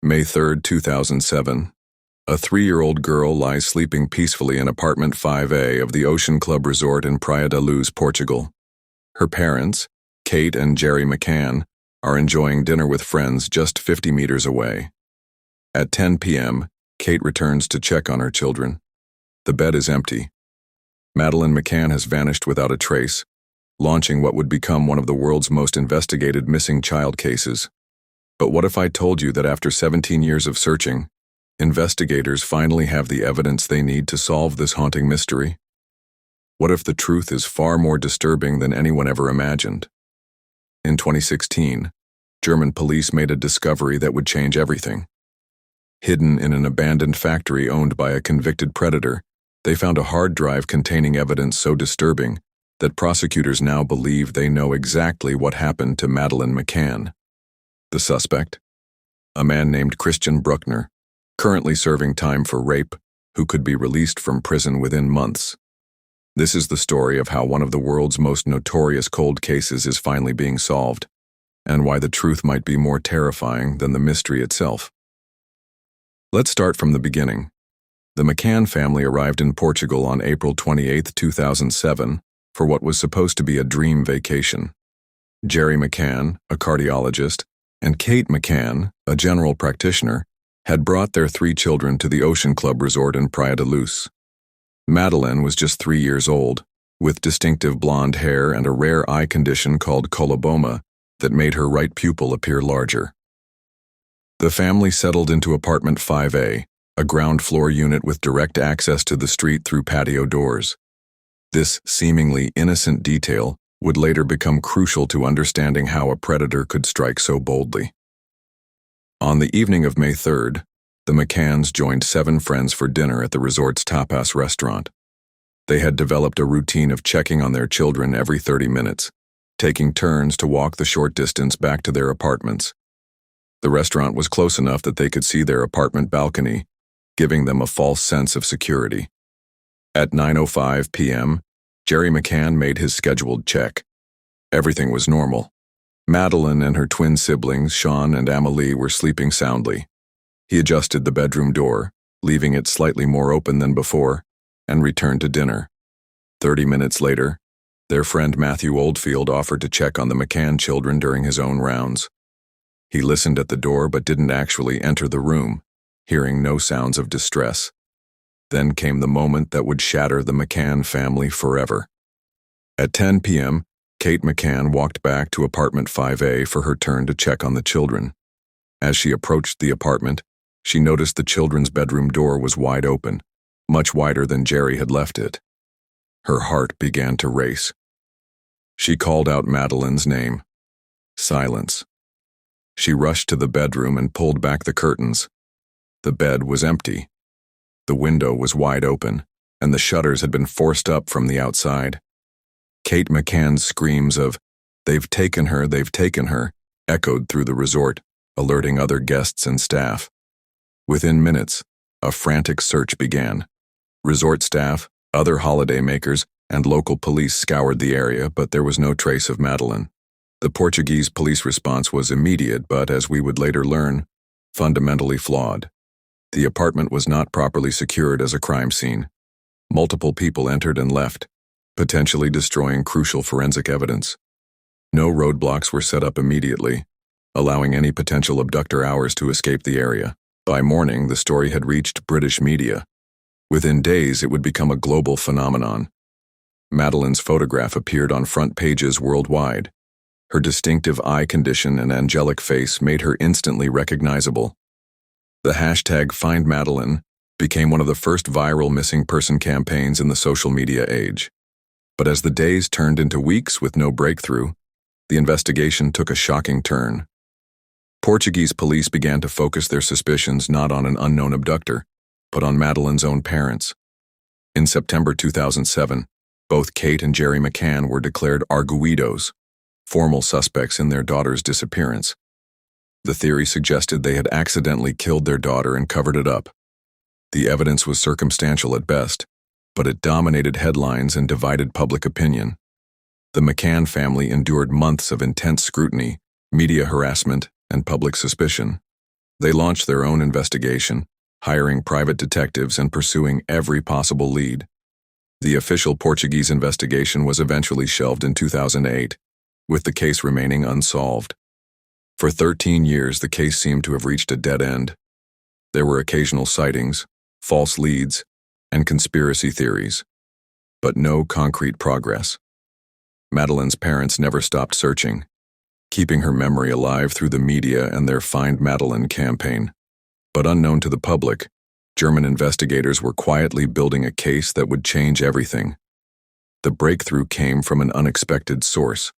May 3, 2007. A 3-year-old girl lies sleeping peacefully in apartment 5A of the Ocean Club Resort in Praia da Luz, Portugal. Her parents, Kate and Jerry McCann, are enjoying dinner with friends just 50 meters away. At 10 p.m., Kate returns to check on her children. The bed is empty. Madeleine McCann has vanished without a trace, launching what would become one of the world's most investigated missing child cases. But what if I told you that after 17 years of searching, investigators finally have the evidence they need to solve this haunting mystery? What if the truth is far more disturbing than anyone ever imagined? In 2016, German police made a discovery that would change everything. Hidden in an abandoned factory owned by a convicted predator, they found a hard drive containing evidence so disturbing that prosecutors now believe they know exactly what happened to Madeleine McCann. The suspect? A man named Christian Bruckner, currently serving time for rape, who could be released from prison within months. This is the story of how one of the world's most notorious cold cases is finally being solved, and why the truth might be more terrifying than the mystery itself. Let's start from the beginning. The McCann family arrived in Portugal on April 28, 2007, for what was supposed to be a dream vacation. Jerry McCann, a cardiologist, and Kate McCann, a general practitioner, had brought their 3 children to the Ocean Club Resort in Praia da Luz. Madeleine was just 3 years old, with distinctive blonde hair and a rare eye condition called coloboma that made her right pupil appear larger. The family settled into apartment 5A, a ground-floor unit with direct access to the street through patio doors. This seemingly innocent detail would later become crucial to understanding how a predator could strike so boldly. On the evening of May 3rd, the McCanns joined 7 friends for dinner at the resort's tapas restaurant. They had developed a routine of checking on their children every 30 minutes, taking turns to walk the short distance back to their apartments. The restaurant was close enough that they could see their apartment balcony, giving them a false sense of security. At 9:05 p.m., Jerry McCann made his scheduled check. Everything was normal. Madeleine and her twin siblings, Sean and Amelie, were sleeping soundly. He adjusted the bedroom door, leaving it slightly more open than before, and returned to dinner. 30 minutes later, their friend Matthew Oldfield offered to check on the McCann children during his own rounds. He listened at the door but didn't actually enter the room, hearing no sounds of distress. Then came the moment that would shatter the McCann family forever. At 10 p.m., Kate McCann walked back to apartment 5A for her turn to check on the children. As she approached the apartment, she noticed the children's bedroom door was wide open, much wider than Jerry had left it. Her heart began to race. She called out Madeleine's name. Silence. She rushed to the bedroom and pulled back the curtains. The bed was empty. The window was wide open, and the shutters had been forced up from the outside. Kate McCann's screams of, they've taken her," echoed through the resort, alerting other guests and staff. Within minutes, a frantic search began. Resort staff, other holiday makers, and local police scoured the area, but there was no trace of Madeleine. The Portuguese police response was immediate, but, as we would later learn, fundamentally flawed. The apartment was not properly secured as a crime scene. Multiple people entered and left, potentially destroying crucial forensic evidence. No roadblocks were set up immediately, allowing any potential abductor hours to escape the area. By morning, the story had reached British media. Within days, it would become a global phenomenon. Madeleine's photograph appeared on front pages worldwide. Her distinctive eye condition and angelic face made her instantly recognizable. The hashtag #FindMadeleine became one of the first viral missing person campaigns in the social media age. But as the days turned into weeks with no breakthrough, the investigation took a shocking turn. Portuguese police began to focus their suspicions not on an unknown abductor, but on Madeleine's own parents. In September 2007, both Kate and Jerry McCann were declared arguidos, formal suspects in their daughter's disappearance. The theory suggested they had accidentally killed their daughter and covered it up. The evidence was circumstantial at best, but it dominated headlines and divided public opinion. The McCann family endured months of intense scrutiny, media harassment, and public suspicion. They launched their own investigation, hiring private detectives and pursuing every possible lead. The official Portuguese investigation was eventually shelved in 2008, with the case remaining unsolved. For 13 years, the case seemed to have reached a dead end. There were occasional sightings, false leads, and conspiracy theories, but no concrete progress. Madeleine's parents never stopped searching, keeping her memory alive through the media and their Find Madeleine campaign. But unknown to the public, German investigators were quietly building a case that would change everything. The breakthrough came from an unexpected source.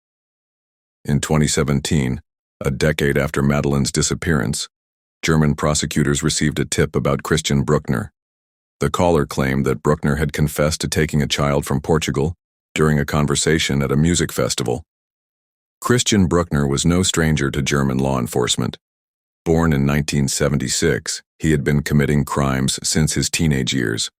In 2017, a decade after Madeleine's disappearance, German prosecutors received a tip about Christian Bruckner. The caller claimed that Bruckner had confessed to taking a child from Portugal during a conversation at a music festival. Christian Bruckner was no stranger to German law enforcement. Born in 1976, he had been committing crimes since his teenage years.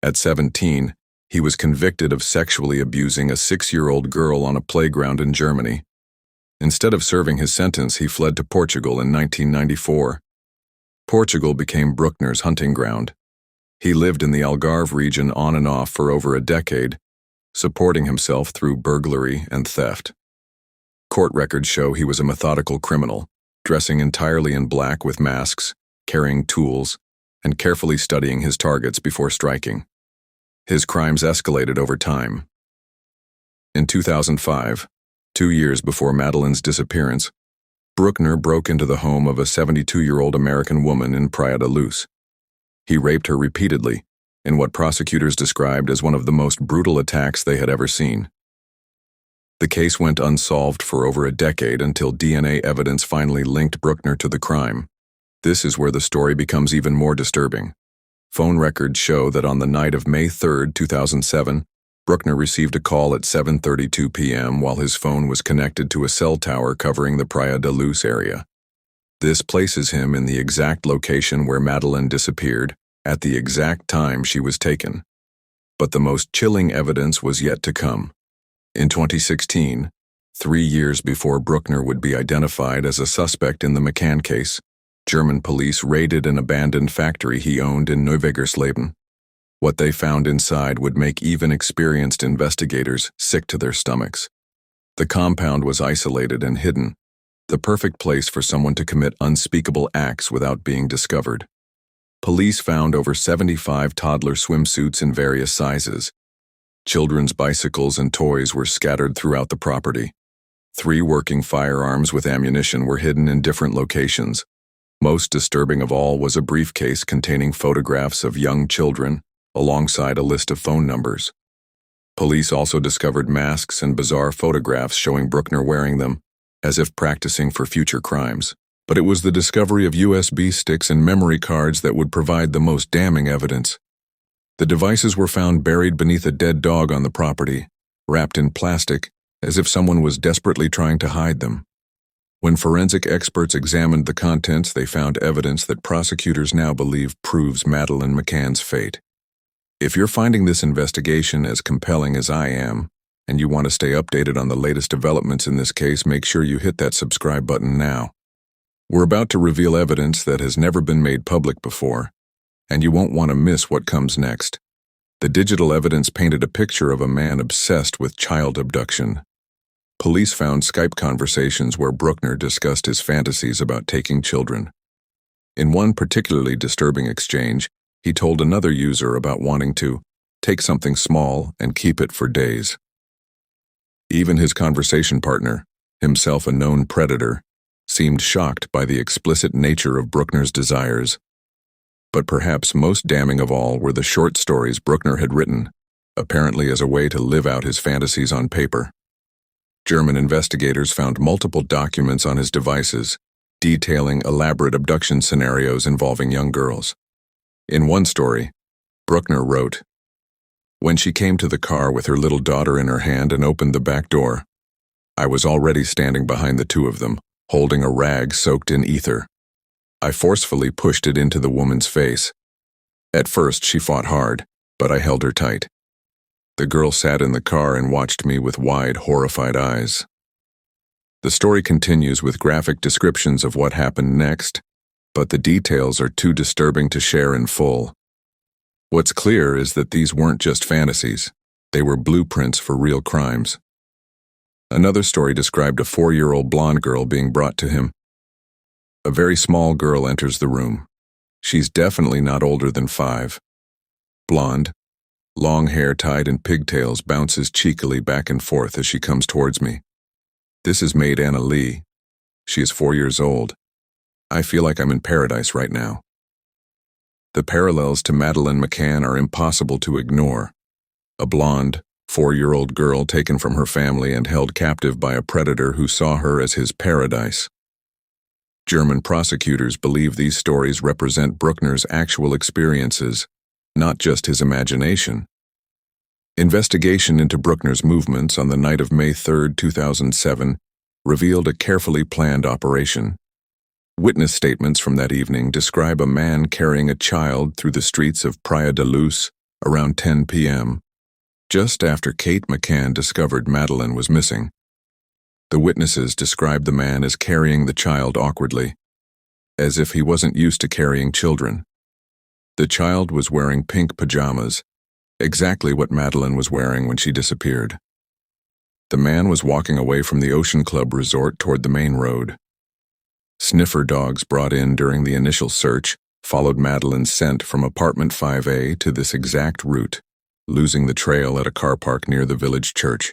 At 17, he was convicted of sexually abusing a 6-year-old girl on a playground in Germany. Instead of serving his sentence, he fled to Portugal in 1994. Portugal became Bruckner's hunting ground. He lived in the Algarve region on and off for over a decade, supporting himself through burglary and theft. Court records show he was a methodical criminal, dressing entirely in black with masks, carrying tools, and carefully studying his targets before striking. His crimes escalated over time. In 2005, 2 years before Madeleine's disappearance, Bruckner broke into the home of a 72-year-old American woman in Praia da Luz. He raped her repeatedly, in what prosecutors described as one of the most brutal attacks they had ever seen. The case went unsolved for over a decade until DNA evidence finally linked Bruckner to the crime. This is where the story becomes even more disturbing. Phone records show that on the night of May 3, 2007, Bruckner received a call at 7:32 p.m. while his phone was connected to a cell tower covering the Praia da Luz area. This places him in the exact location where Madeleine disappeared, at the exact time she was taken. But the most chilling evidence was yet to come. In 2016, 3 years before Bruckner would be identified as a suspect in the McCann case, German police raided an abandoned factory he owned in Neuwegersleben. What they found inside would make even experienced investigators sick to their stomachs. The compound was isolated and hidden, the perfect place for someone to commit unspeakable acts without being discovered. Police found over 75 toddler swimsuits in various sizes. Children's bicycles and toys were scattered throughout the property. 3 working firearms with ammunition were hidden in different locations. Most disturbing of all was a briefcase containing photographs of young children, alongside a list of phone numbers. Police also discovered masks and bizarre photographs showing Bruckner wearing them, as if practicing for future crimes. But it was the discovery of USB sticks and memory cards that would provide the most damning evidence. The devices were found buried beneath a dead dog on the property, wrapped in plastic, as if someone was desperately trying to hide them. When forensic experts examined the contents, they found evidence that prosecutors now believe proves Madeleine McCann's fate. If you're finding this investigation as compelling as I am, and you want to stay updated on the latest developments in this case, make sure you hit that subscribe button now. We're about to reveal evidence that has never been made public before, and you won't want to miss what comes next. The digital evidence painted a picture of a man obsessed with child abduction. Police found Skype conversations where Bruckner discussed his fantasies about taking children. In one particularly disturbing exchange, he told another user about wanting to take something small and keep it for days. Even his conversation partner, himself a known predator, seemed shocked by the explicit nature of Bruckner's desires. But perhaps most damning of all were the short stories Bruckner had written, apparently as a way to live out his fantasies on paper. German investigators found multiple documents on his devices, detailing elaborate abduction scenarios involving young girls. In one story, Bruckner wrote, "When she came to the car with her little daughter in her hand and opened the back door, I was already standing behind the two of them, holding a rag soaked in ether. I forcefully pushed it into the woman's face. At first she fought hard, but I held her tight. The girl sat in the car and watched me with wide, horrified eyes." The story continues with graphic descriptions of what happened next, but the details are too disturbing to share in full. What's clear is that these weren't just fantasies. They were blueprints for real crimes. Another story described a 4-year-old blonde girl being brought to him. A very small girl enters the room. She's definitely not older than 5. Blonde, long hair tied in pigtails bounces cheekily back and forth as she comes towards me. This is maid Anna Lee. She is 4 years old. I feel like I'm in paradise right now. The parallels to Madeleine McCann are impossible to ignore. A blonde, 4-year-old girl taken from her family and held captive by a predator who saw her as his paradise. German prosecutors believe these stories represent Bruckner's actual experiences, not just his imagination. Investigation into Bruckner's movements on the night of May 3, 2007, revealed a carefully planned operation. Witness statements from that evening describe a man carrying a child through the streets of Praia da Luz around 10 p.m., just after Kate McCann discovered Madeleine was missing. The witnesses described the man as carrying the child awkwardly, as if he wasn't used to carrying children. The child was wearing pink pajamas, exactly what Madeleine was wearing when she disappeared. The man was walking away from the Ocean Club resort toward the main road. Sniffer dogs brought in during the initial search followed Madeleine's scent from apartment 5A to this exact route, losing the trail at a car park near the village church.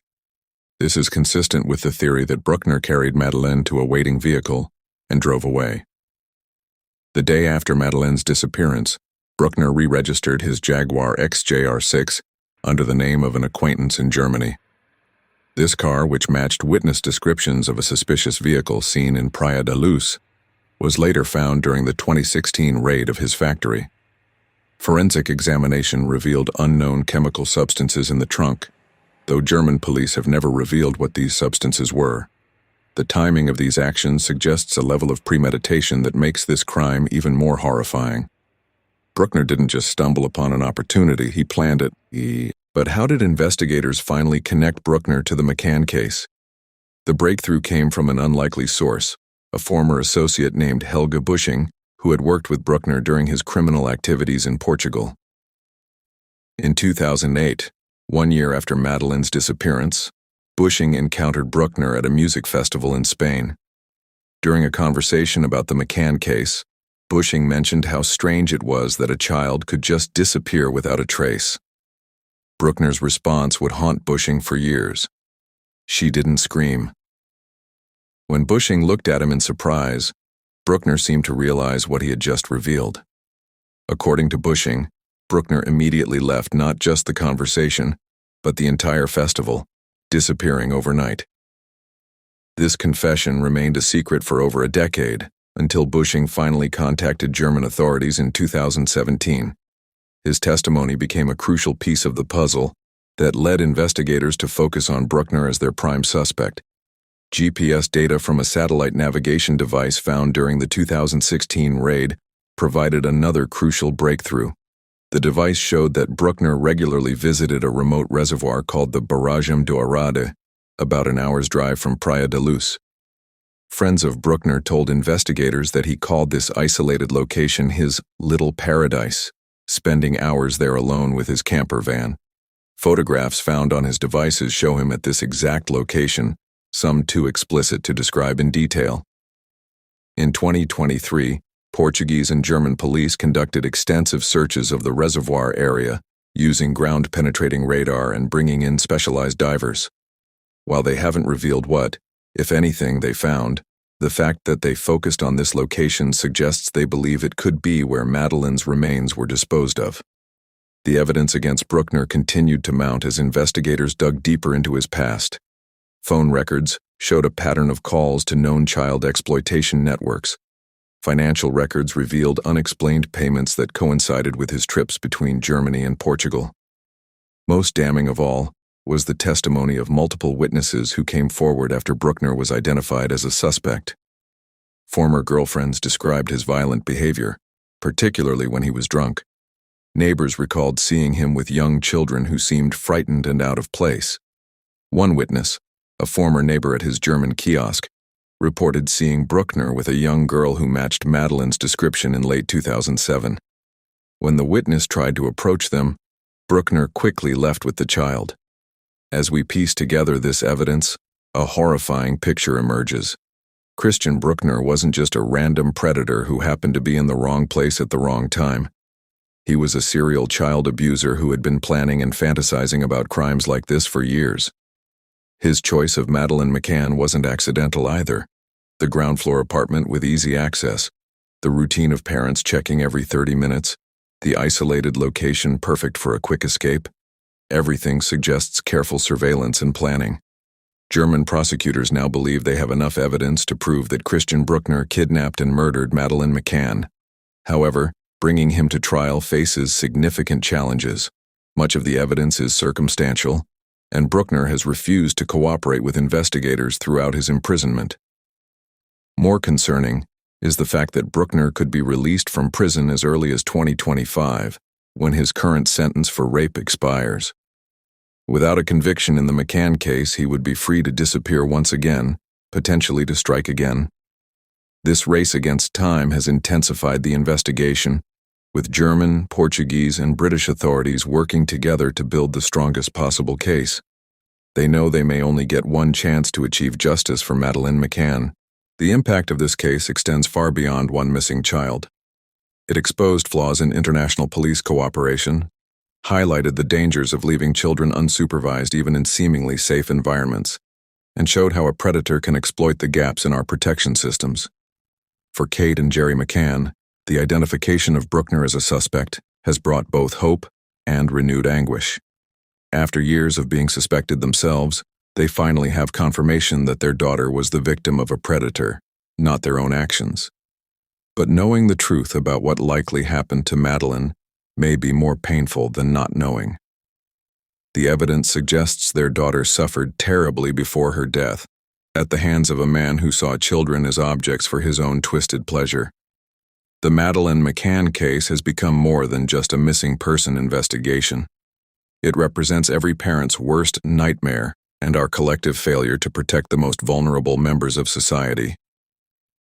This is consistent with the theory that Bruckner carried Madeleine to a waiting vehicle and drove away. The day after Madeleine's disappearance, Bruckner re-registered his Jaguar XJR6 under the name of an acquaintance in Germany. This car, which matched witness descriptions of a suspicious vehicle seen in Praia da Luz, was later found during the 2016 raid of his factory. Forensic examination revealed unknown chemical substances in the trunk, though German police have never revealed what these substances were. The timing of these actions suggests a level of premeditation that makes this crime even more horrifying. Bruckner didn't just stumble upon an opportunity, he planned it. But how did investigators finally connect Bruckner to the McCann case? The breakthrough came from an unlikely source, a former associate named Helga Busching, who had worked with Bruckner during his criminal activities in Portugal. In 2008, 1 year after Madeleine's disappearance, Busching encountered Bruckner at a music festival in Spain. During a conversation about the McCann case, Busching mentioned how strange it was that a child could just disappear without a trace. Bruckner's response would haunt Busching for years. She didn't scream. When Busching looked at him in surprise, Bruckner seemed to realize what he had just revealed. According to Busching, Bruckner immediately left not just the conversation, but the entire festival, disappearing overnight. This confession remained a secret for over a decade, until Busching finally contacted German authorities in 2017. His testimony became a crucial piece of the puzzle that led investigators to focus on Bruckner as their prime suspect. GPS data from a satellite navigation device found during the 2016 raid provided another crucial breakthrough. The device showed that Bruckner regularly visited a remote reservoir called the Barragem do Arade, about an hour's drive from Praia da Luz. Friends of Bruckner told investigators that he called this isolated location his little paradise, spending hours there alone with his camper van. Photographs found on his devices show him at this exact location, some too explicit to describe in detail. In 2023, Portuguese and German police conducted extensive searches of the reservoir area, using ground-penetrating radar and bringing in specialized divers. While they haven't revealed what, if anything, they found, the fact that they focused on this location suggests they believe it could be where Madeleine's remains were disposed of. The evidence against Bruckner continued to mount as investigators dug deeper into his past. Phone records showed a pattern of calls to known child exploitation networks. Financial records revealed unexplained payments that coincided with his trips between Germany and Portugal. Most damning of all was the testimony of multiple witnesses who came forward after Bruckner was identified as a suspect. Former girlfriends described his violent behavior, particularly when he was drunk. Neighbors recalled seeing him with young children who seemed frightened and out of place. One witness, a former neighbor at his German kiosk, reported seeing Bruckner with a young girl who matched Madeleine's description in late 2007. When the witness tried to approach them, Bruckner quickly left with the child. As we piece together this evidence, a horrifying picture emerges. Christian Bruckner wasn't just a random predator who happened to be in the wrong place at the wrong time. He was a serial child abuser who had been planning and fantasizing about crimes like this for years. His choice of Madeleine McCann wasn't accidental either. The ground floor apartment with easy access, the routine of parents checking every 30 minutes, the isolated location perfect for a quick escape, everything suggests careful surveillance and planning. German prosecutors now believe they have enough evidence to prove that Christian Bruckner kidnapped and murdered Madeleine McCann. However, bringing him to trial faces significant challenges. Much of the evidence is circumstantial, and Bruckner has refused to cooperate with investigators throughout his imprisonment. More concerning is the fact that Bruckner could be released from prison as early as 2025, when his current sentence for rape expires. Without a conviction in the McCann case, he would be free to disappear once again, potentially to strike again. This race against time has intensified the investigation, with German, Portuguese, and British authorities working together to build the strongest possible case. They know they may only get one chance to achieve justice for Madeleine McCann. The impact of this case extends far beyond one missing child. It exposed flaws in international police cooperation, highlighted the dangers of leaving children unsupervised even in seemingly safe environments, and showed how a predator can exploit the gaps in our protection systems. For Kate and Jerry McCann, the identification of Bruckner as a suspect has brought both hope and renewed anguish. After years of being suspected themselves, they finally have confirmation that their daughter was the victim of a predator, not their own actions. But knowing the truth about what likely happened to Madeleine may be more painful than not knowing. The evidence suggests their daughter suffered terribly before her death, at the hands of a man who saw children as objects for his own twisted pleasure. The Madeleine McCann case has become more than just a missing person investigation. It represents every parent's worst nightmare and our collective failure to protect the most vulnerable members of society.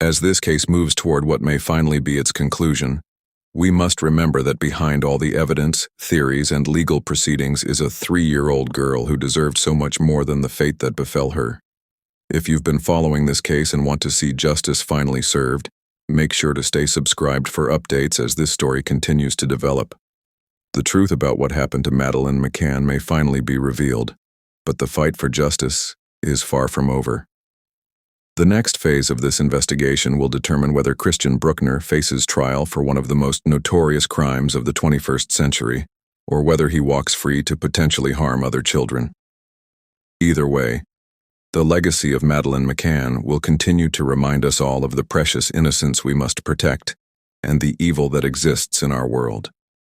As this case moves toward what may finally be its conclusion, we must remember that behind all the evidence, theories, and legal proceedings is a 3-year-old girl who deserved so much more than the fate that befell her. If you've been following this case and want to see justice finally served, make sure to stay subscribed for updates as this story continues to develop. The truth about what happened to Madeleine McCann may finally be revealed, but the fight for justice is far from over. The next phase of this investigation will determine whether Christian Bruckner faces trial for one of the most notorious crimes of the 21st century, or whether he walks free to potentially harm other children. Either way, the legacy of Madeleine McCann will continue to remind us all of the precious innocence we must protect and the evil that exists in our world.